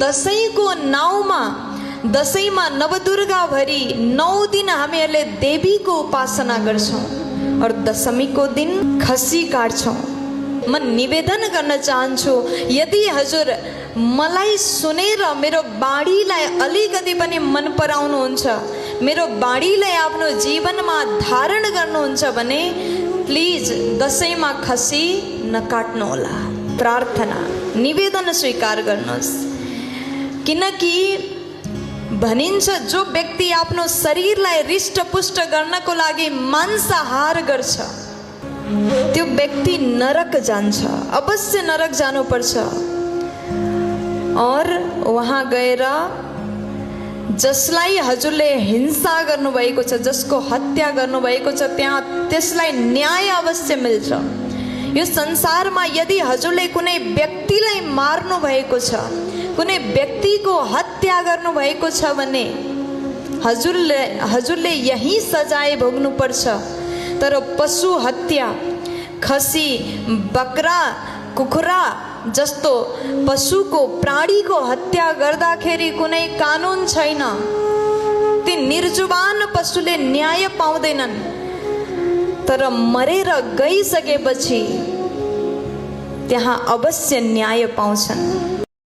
दसैँको नाउँमा दसैँमा नवदुर्गा भरी 9 दिन हामीहरूले देवीको उपासना गर्छौँ और दशमीको दिन खसी काट्छौँ। म निवेदन गर्न चाहन्छु, यदि हजुर मलाई सुनेर मेरो बाणीलाई अलिकति पनि मन पराउनुहुन्छ, मेरो बाणीलाई आफ्नो जीवनमा धारण गर्नुहुन्छ भने प्लिज दसैँमा खसी नकाट्नुहोला। प्रार्थना निवेदन स्वीकार गर्नुहोस्। किनकि भनिन्छ जो व्यक्ति आफ्नो शरीरलाई हृष्टपुष्ट गर्नको लागि मांसाहार गर्छ त्यो व्यक्ति नरक जान्छ, अवश्य नरक जानुपर्छ। और वहाँ गएर जसलाई हजुरले हिंसा गर्नुभएको छ, जसको हत्या गर्नुभएको छ, त्यहाँ त्यसलाई न्याय अवश्य मिल्छ। यो संसारमा यदि हजुरले कुनै व्यक्तिलाई मार्नु भएको छ, कुनै व्यक्तिको हत्या गर्नुभएको छ भने हजुरले यही सजाय भोग्नुपर्छ। तर पशु हत्या, खसी, बकरा, कुखुरा जस्तो पशुको प्राणीको हत्या गर्दाखेरि कुनै कानुन छैन। ती निर्जुबान पशुले न्याय पाउँदैनन्। तर मरेर गइसकेपछि त्यहाँ अवश्य न्याय पाउँछन्।